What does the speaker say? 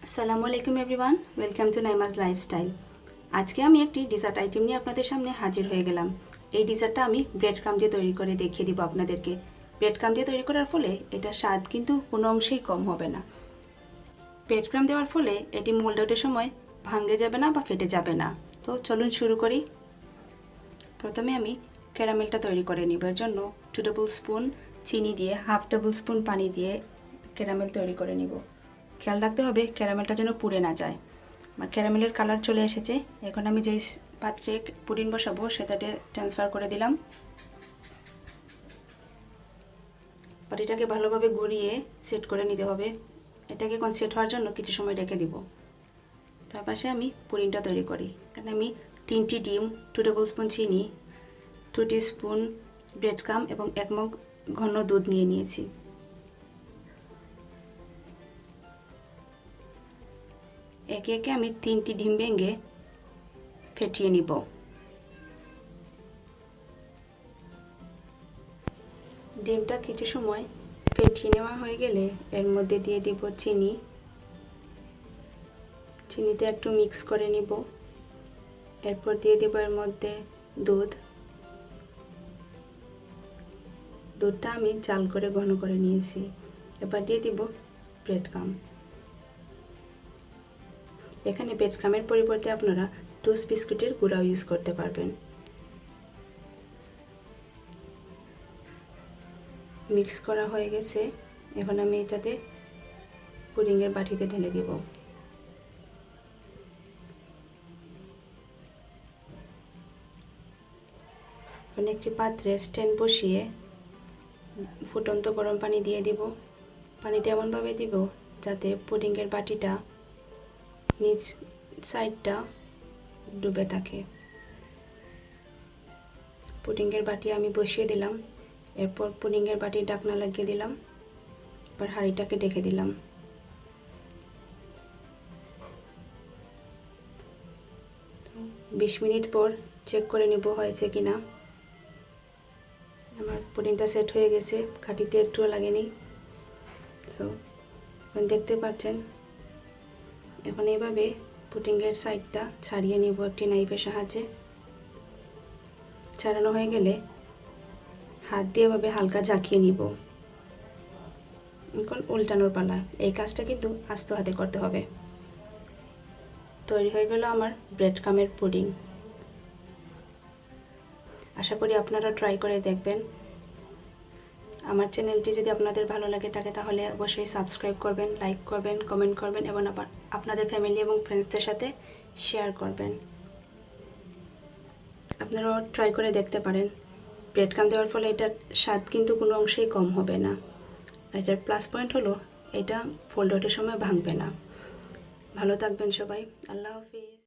আসসালামু আলাইকুম everyone, welcome to নাইমাজ lifestyle. আজকে আমি একটি ডিজার্ট আইটেম নিয়ে আপনাদের সামনে হাজির হয়ে গেলাম। এই ডিজার্টটা আমি ব্রেড ক্রাম দিয়ে তৈরি করে দেখিয়ে দিব আপনাদেরকে। ব্রেড ক্রাম দিয়ে তৈরি করার ফলে এটার স্বাদ কিন্তু কোনো অংশেই কম হবে না। ব্রেড ক্রাম দেওয়ার ফলে এটি মোল্ড আউটের সময় ভাঙে যাবে না বা ফেটে যাবে না। তো চলুন শুরু করি। প্রথমে আমি ক্যারামেলটা তৈরি করে নিব। এর জন্য 2 টেবিল স্পুন চিনি দিয়ে 1/2 টেবিল স্পুন পানি দিয়ে ক্যারামেল তৈরি করে নিব। খেয়াল রাখতে হবে ক্যারামেলটা যেন পুড়ে না যায়। আমার ক্যারামেলের কালার চলে এসেছে। এখন আমি যেই পাত্রে পুডিং বসাবো সেটাতে ট্রান্সফার করে দিলাম। পাটিটাকে ভালোভাবে ঘুরিয়ে সেট করে নিতে হবে। এটাকে এখন সেট হওয়ার জন্য কিছু সময় রেখে দিব। তার পাশে আমি পুডিংটা তৈরি করি। এখানে আমি 3টি ডিম, 2 টেবিল স্পুন চিনি, 2 টিস্পুন ব্রেড ক্রাম এবং 1 মগ ঘন দুধ নিয়ে নিয়েছি। একে একে আমি 3টি ডিম ভেঙে ফেটিয়ে নিব। ডিমটা কিছু সময় ফেটিয়ে নেওয়া হয়ে গেলে এর মধ্যে দিয়ে দিব চিনি। চিনিটা একটু মিক্স করে নিব। এরপর দিয়ে দিব এর মধ্যে দুধ। দুধটা আমি জাল করে ঘন করে নিয়েছি। এবার দিয়ে দিব ব্রেড ক্রাম। এখানে ব্রেড ক্রামের পরিবর্তে আপনারা টোস্ট বিস্কুটের গুঁড়াও ইউজ করতে পারবেন। মিক্স করা হয়ে গেছে। এখন আমি এটাতে পুডিংয়ের বাটিতে ঢেলে দেব। এখন একটি পাত্রে স্ট্যান্ড বসিয়ে ফুটন্ত গরম পানি দিয়ে দিব। পানিটা এমনভাবে দিব যাতে পুডিংয়ের বাটিটা নিচ সাইডটা ডুবে থাকে। পুডিংয়ের বাটি আমি বসিয়ে দিলাম। এরপর পুডিংয়ের বাটির ঢাকনা লাগিয়ে দিলাম। এবার হাঁড়িটাকে ঢেকে দিলাম। তো 20 মিনিট পর চেক করে নিব হয়েছে কিনা। আমার পুডিংটা সেট হয়ে গেছে, ঘাঁটিতে একটুও লাগেনি। সো এখন দেখতে পাচ্ছেন। এখন এইভাবে পুডিংয়ের সাইডটা ছাড়িয়ে নিব একটি নাইফের সাহায্যে। ছাড়ানো হয়ে গেলে হাত দিয়ে এভাবে হালকা ঝাঁকিয়ে নিব। এখন উল্টানোর পালা। এই কাজটা কিন্তু আস্ত হাতে করতে হবে। তৈরি হয়ে গেল আমার ব্রেড ক্রামের পুডিং। আশা করি আপনারা ট্রাই করে দেখবেন। আমার চ্যানেলটি যদি আপনাদের ভালো লাগে থাকে তাহলে অবশ্যই সাবস্ক্রাইব করবেন, লাইক করবেন, কমেন্ট করবেন এবং আপনাদের ফ্যামিলি এবং ফ্রেন্ডসদের সাথে শেয়ার করবেন। আপনারাও ট্রাই করে দেখতে পারেন। ব্রেড ক্রাম দেওয়ার ফলে এটার স্বাদ কিন্তু কোনো অংশেই কম হবে না। আর এটার প্লাস পয়েন্ট হলো এটা ফোল্ড আউটের সময় ভাঙবে না। ভালো থাকবেন সবাই। আল্লাহ হাফিজ।